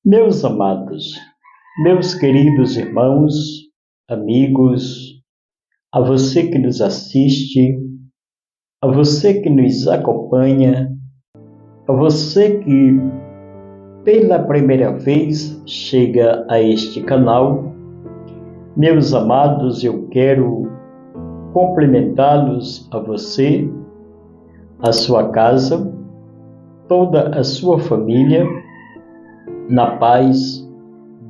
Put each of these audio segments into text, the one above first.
Meus amados, meus queridos irmãos, amigos, a você que nos assiste, a você que nos acompanha, a você que pela primeira vez chega a este canal, meus amados, eu quero cumprimentá-los a você, a sua casa, toda a sua família, na paz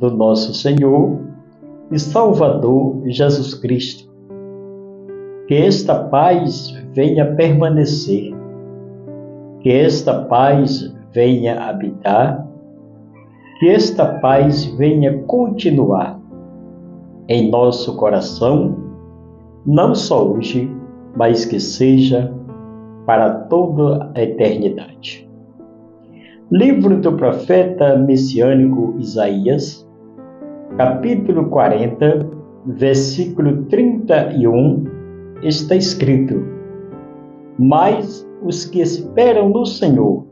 do nosso Senhor e Salvador Jesus Cristo. Que esta paz venha permanecer, que esta paz venha habitar, que esta paz venha continuar em nosso coração, não só hoje, mas que seja para toda a eternidade. Livro do profeta messiânico Isaías, capítulo 40, versículo 31, está escrito: Mas os que esperam no Senhor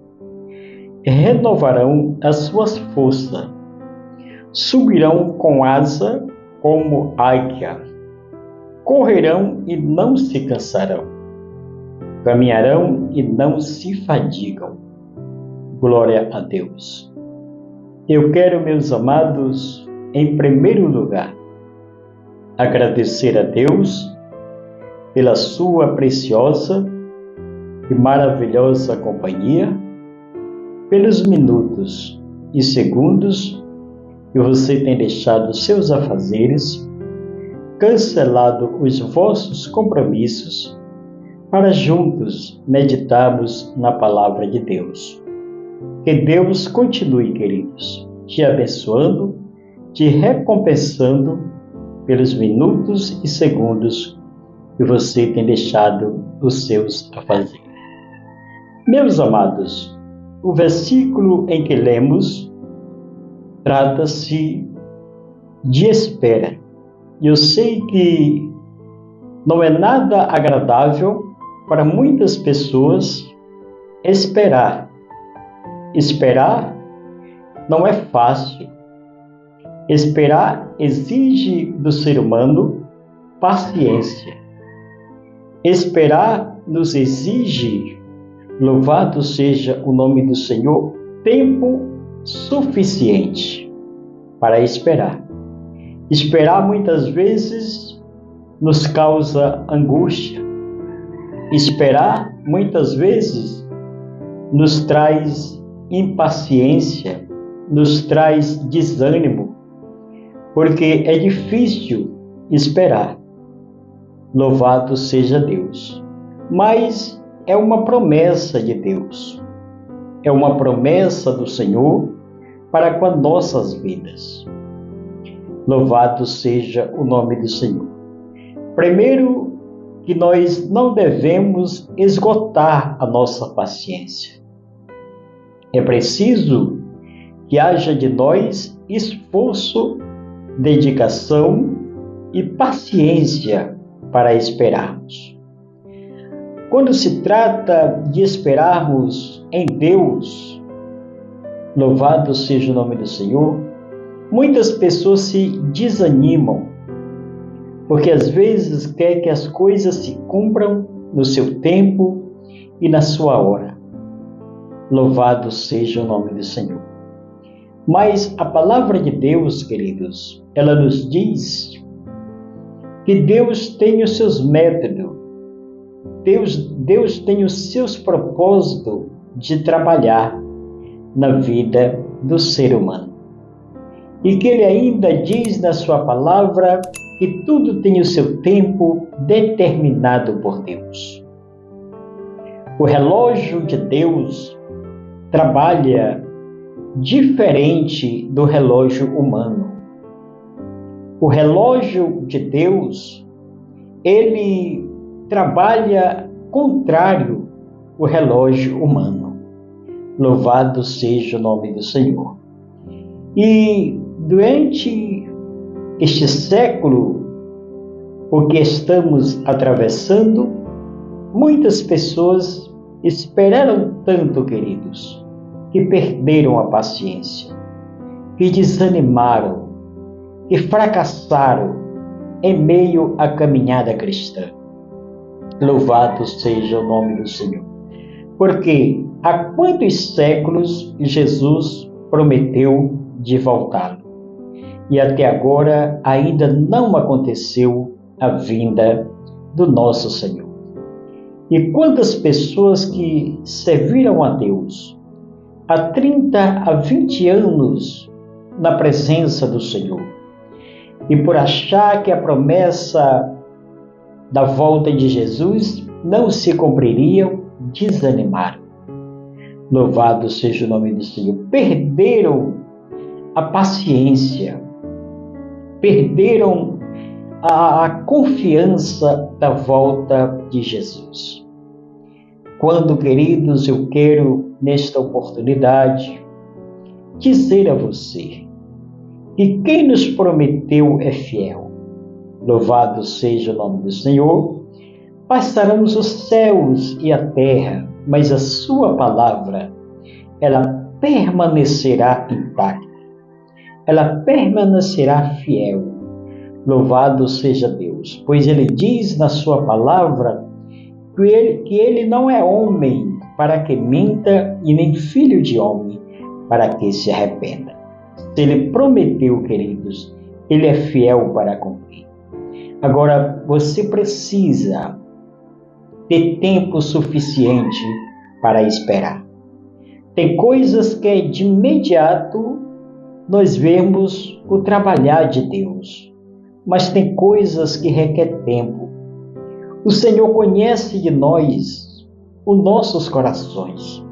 renovarão as suas forças, subirão com asa como águia, correrão e não se cansarão, caminharão e não se fadigam. Glória a Deus. Eu quero, meus amados, em primeiro lugar, agradecer a Deus pela sua preciosa e maravilhosa companhia, pelos minutos e segundos que você tem deixado seus afazeres, cancelado os vossos compromissos, para juntos meditarmos na palavra de Deus. Que Deus continue, queridos, te abençoando, te recompensando pelos minutos e segundos que você tem deixado os seus afazeres. Meus amados, o versículo em que lemos trata-se de espera. Eu sei que não é nada agradável para muitas pessoas esperar. Esperar não é fácil. Esperar exige do ser humano paciência. Esperar nos exige, louvado seja o nome do Senhor, tempo suficiente para esperar. Esperar muitas vezes nos causa angústia. Esperar muitas vezes nos traz impaciência, nos traz desânimo, porque é difícil esperar. Louvado seja Deus. Mas é uma promessa de Deus. É uma promessa do Senhor para com as nossas vidas. Louvado seja o nome do Senhor. Primeiro, que nós não devemos esgotar a nossa paciência. É preciso que haja de nós esforço, dedicação e paciência para esperarmos. Quando se trata de esperarmos em Deus, louvado seja o nome do Senhor, muitas pessoas se desanimam, porque às vezes quer que as coisas se cumpram no seu tempo e na sua hora. Louvado seja o nome do Senhor. Mas a palavra de Deus, queridos, ela nos diz que Deus tem os seus métodos, Deus tem os seus propósitos de trabalhar na vida do ser humano. E que Ele ainda diz na sua palavra que tudo tem o seu tempo determinado por Deus. O relógio de Deus trabalha diferente do relógio humano. O relógio de Deus, ele trabalha contrário ao relógio humano. Louvado seja o nome do Senhor. E durante este século, o que estamos atravessando, muitas pessoas esperaram tanto, queridos, que perderam a paciência. que desanimaram, que fracassaram em meio à caminhada cristã. Louvado seja o nome do Senhor. Porque há quantos séculos Jesus prometeu de voltá-lo? E até agora ainda não aconteceu a vinda do nosso Senhor. E quantas pessoas que serviram a Deus há 30 a 20 anos na presença do Senhor, e por achar que a promessa da volta de Jesus não se cumpriria, desanimaram. Louvado seja o nome do Senhor. Perderam a paciência, perderam a confiança da volta de Jesus. Quando, queridos, eu quero, nesta oportunidade, dizer a você que quem nos prometeu é fiel. Louvado seja o nome do Senhor. Passarão os céus e a terra, mas a sua palavra, ela permanecerá intacta. Ela permanecerá fiel. Louvado seja Deus, pois Ele diz na sua palavra que Ele não é homem para que minta e nem filho de homem para que se arrependa. Se Ele prometeu, queridos, Ele é fiel para cumprir. Agora, você precisa ter tempo suficiente para esperar. Tem coisas que de imediato nós vemos o trabalhar de Deus, mas tem coisas que requer tempo. O Senhor conhece de nós os nossos corações,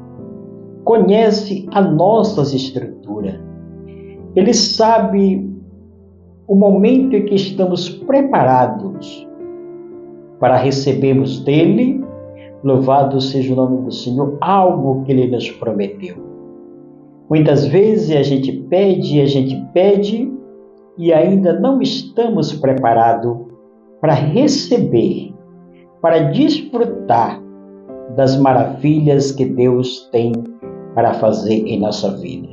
conhece as nossas estruturas. Ele sabe o momento em que estamos preparados para recebermos dele, louvado seja o nome do Senhor, algo que Ele nos prometeu. Muitas vezes a gente pede e ainda não estamos preparados para receber, para desfrutar das maravilhas que Deus tem para fazer em nossa vida.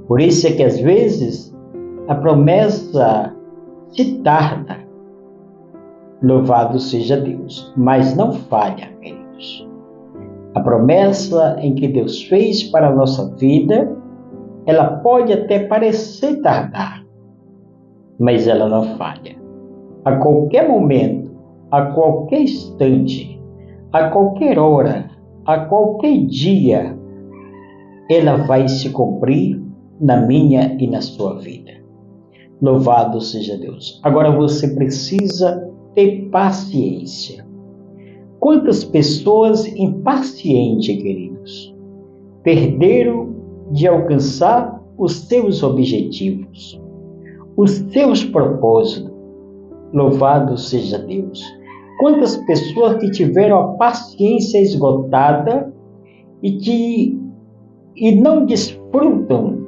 Por isso é que às vezes a promessa se tarda. Louvado seja Deus, mas não falha, queridos. A promessa em que Deus fez para a nossa vida, ela pode até parecer tardar, mas ela não falha. A qualquer momento, a qualquer instante, a qualquer hora, a qualquer dia, ela vai se cumprir na minha e na sua vida. Louvado seja Deus. Agora você precisa ter paciência. Quantas pessoas impacientes, queridos, perderam de alcançar os seus objetivos, os seus propósitos. Louvado seja Deus. Quantas pessoas que tiveram a paciência esgotada e não desfrutam,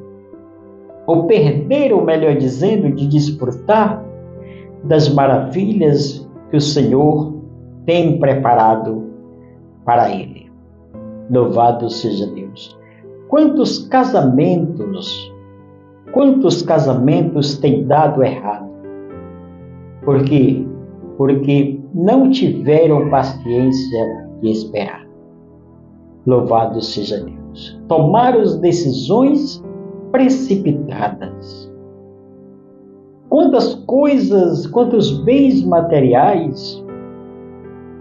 ou perderam, melhor dizendo, de desfrutar das maravilhas que o Senhor tem preparado para ele. Louvado seja Deus. Quantos casamentos têm dado errado? Por quê? Porque não tiveram paciência de esperar. Louvado seja Deus. Tomaram as decisões precipitadas. Quantas coisas, quantos bens materiais,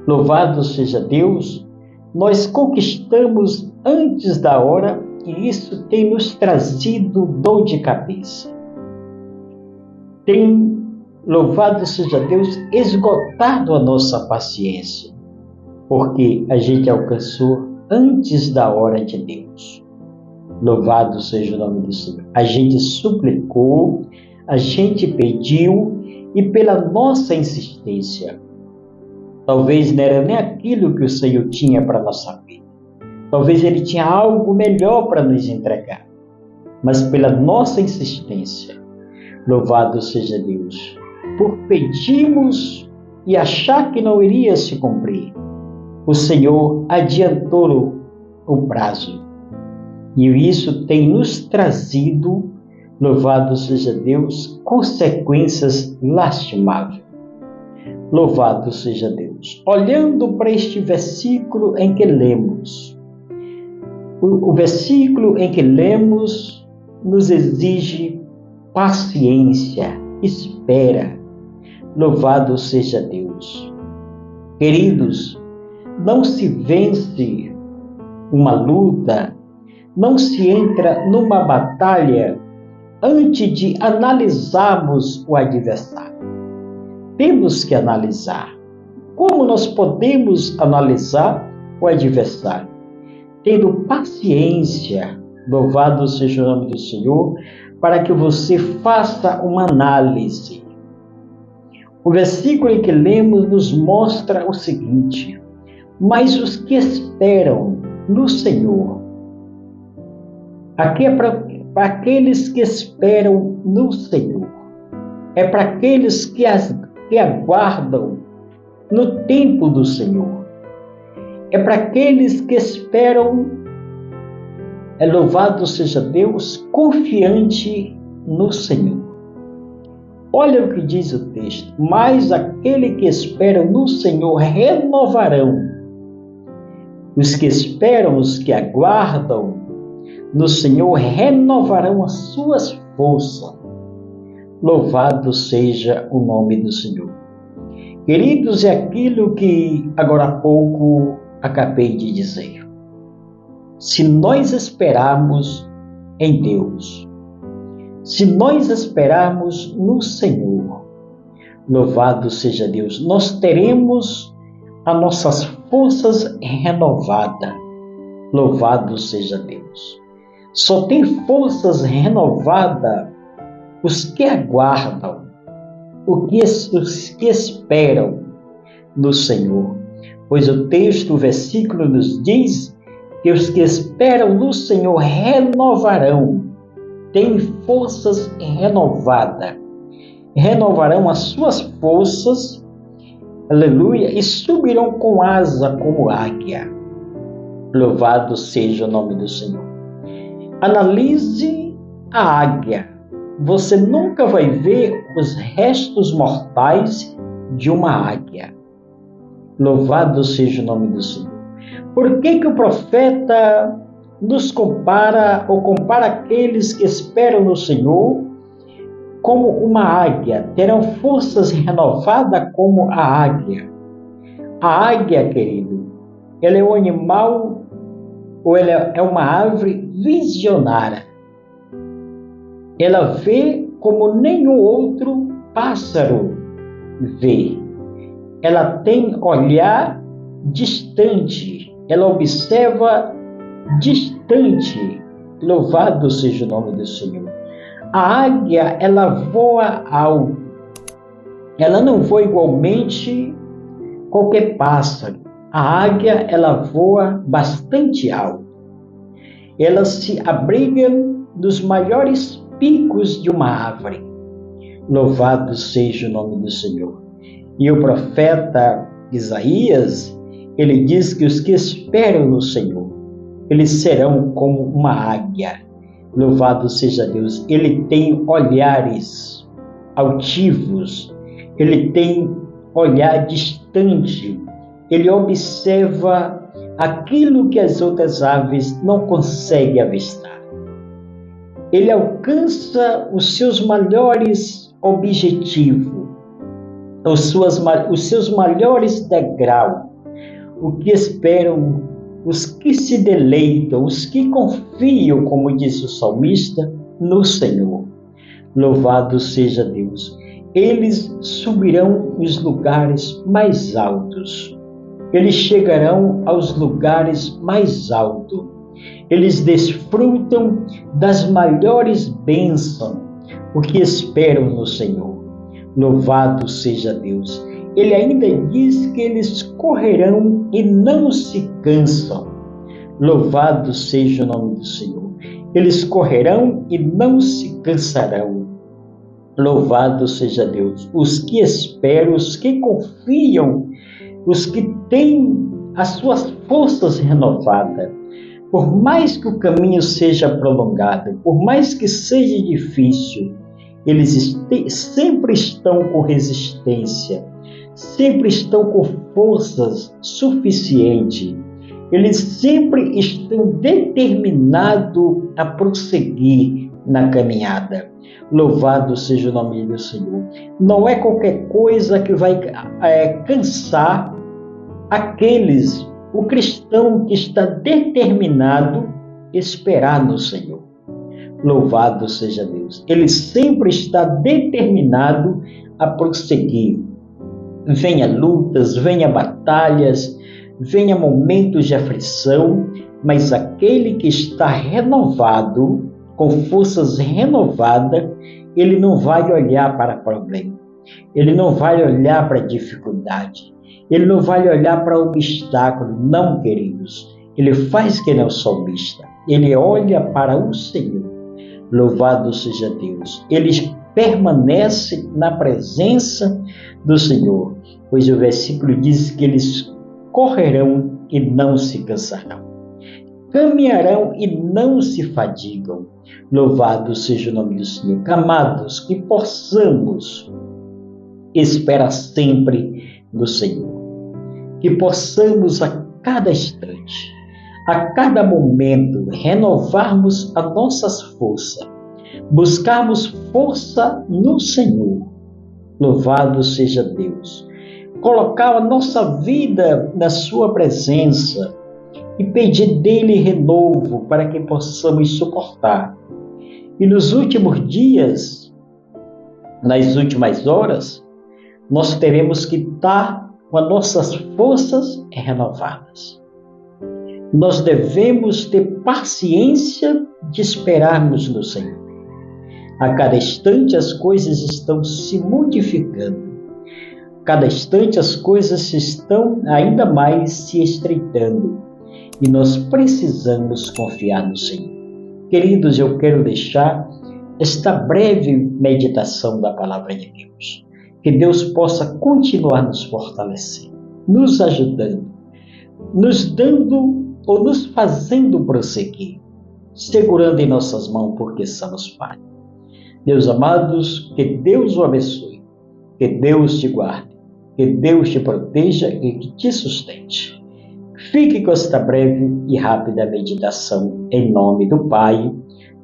louvado seja Deus, nós conquistamos antes da hora e isso tem nos trazido dor de cabeça. Tem, louvado seja Deus, esgotado a nossa paciência, porque a gente alcançou antes da hora de Deus. Louvado seja o nome do Senhor. A gente suplicou, a gente pediu e pela nossa insistência, talvez não era nem aquilo que o Senhor tinha para a nossa vida. Talvez Ele tinha algo melhor para nos entregar. Mas pela nossa insistência, louvado seja Deus, por pedirmos e achar que não iria se cumprir, o Senhor adiantou o prazo. E isso tem nos trazido Louvado seja Deus, consequências lastimáveis. Louvado seja Deus. Olhando para este versículo em que lemos, o versículo em que lemos nos exige paciência, espera. Louvado seja Deus. Queridos, não se vence uma luta, não se entra numa batalha antes de analisarmos o adversário. Temos que analisar. Como nós podemos analisar o adversário? Tendo paciência, louvado seja o nome do Senhor, para que você faça uma análise. O versículo em que lemos nos mostra o seguinte: mas os que esperam no Senhor, aqui é para aqueles que esperam no Senhor, é para aqueles que aguardam no tempo do Senhor, é para aqueles que esperam, louvado seja Deus, confiante no Senhor. Olha o que diz o texto: mas aquele que espera no Senhor renovarão. Os que esperam, os que aguardam no Senhor renovarão as suas forças. Louvado seja o nome do Senhor. Queridos, é aquilo que agora há pouco acabei de dizer. Se nós esperarmos em Deus, se nós esperarmos no Senhor, louvado seja Deus, nós teremos as nossas forças renovadas. Louvado seja Deus. Só tem forças renovadas os que aguardam, os que esperam no Senhor. Pois o texto, o versículo nos diz que os que esperam no Senhor renovarão, têm forças renovadas, renovarão as suas forças, aleluia, e subirão com asa como águia. Louvado seja o nome do Senhor. Analise a águia. Você nunca vai ver os restos mortais de uma águia. Louvado seja o nome do Senhor. Por que o profeta nos compara aqueles que esperam no Senhor como uma águia? Terão forças renovadas como a águia. A águia, querido, ela é um animal, ou ela é uma árvore visionária. Ela vê como nenhum outro pássaro vê. Ela tem olhar distante, ela observa distante. Louvado seja o nome do Senhor. A águia, ela voa alto. Ela não voa igualmente qualquer pássaro. A águia, ela voa bastante alto. Ela se abriga nos maiores picos de uma árvore. Louvado seja o nome do Senhor. E o profeta Isaías, ele diz que os que esperam no Senhor, eles serão como uma águia. Louvado seja Deus. Ele tem olhares altivos, ele tem olhar distante, ele observa aquilo que as outras aves não conseguem avistar. Ele alcança os seus maiores objetivos, os seus maiores degraus. O que esperam, os que se deleitam, os que confiam, como disse o salmista, no Senhor. Louvado seja Deus. Eles subirão os lugares mais altos. Eles chegarão aos lugares mais altos. Eles desfrutam das maiores bênçãos, o que esperam no Senhor. Louvado seja Deus. Ele ainda diz que eles correrão e não se cansam. Louvado seja o nome do Senhor. Eles correrão e não se cansarão. Louvado seja Deus. Os que esperam, os que confiam, os que têm as suas forças renovadas. Por mais que o caminho seja prolongado, por mais que seja difícil, eles sempre estão com resistência, sempre estão com forças suficientes. Eles sempre estão determinados a prosseguir na caminhada. Louvado seja o nome do Senhor. Não é qualquer coisa que vai cansar o cristão que está determinado a esperar no Senhor. Louvado seja Deus. Ele sempre está determinado a prosseguir. Venha lutas, venha batalhas, venha momentos de aflição, mas aquele que está renovado, com forças renovadas, ele não vai olhar para problema, ele não vai olhar para dificuldade, ele não vai olhar para obstáculo, não, queridos. Ele faz que nem o salmista, ele olha para o Senhor. Louvado seja Deus. Ele permanece na presença do Senhor, pois o versículo diz que eles correrão e não se cansarão, caminharão e não se fadigam. Louvado seja o nome do Senhor. Amados, que possamos esperar sempre no Senhor, que possamos a cada instante, a cada momento, renovarmos as nossas forças, buscarmos força no Senhor. Louvado seja Deus. Colocar a nossa vida na sua presença e pedir dele renovo para que possamos suportar. E nos últimos dias, nas últimas horas, nós teremos que estar com as nossas forças renovadas. Nós devemos ter paciência de esperarmos no Senhor. A cada instante as coisas estão se modificando. A cada instante as coisas estão ainda mais se estreitando. E nós precisamos confiar no Senhor. Queridos, eu quero deixar esta breve meditação da Palavra de Deus. Que Deus possa continuar nos fortalecendo, nos ajudando, nos dando ou nos fazendo prosseguir, segurando em nossas mãos, porque somos Pai. Meus amados, que Deus o abençoe, que Deus te guarde, que Deus te proteja e que te sustente. Fique com esta breve e rápida meditação em nome do Pai,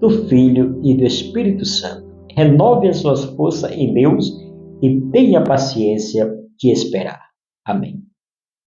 do Filho e do Espírito Santo. Renove as suas forças em Deus e tenha paciência de esperar. Amém.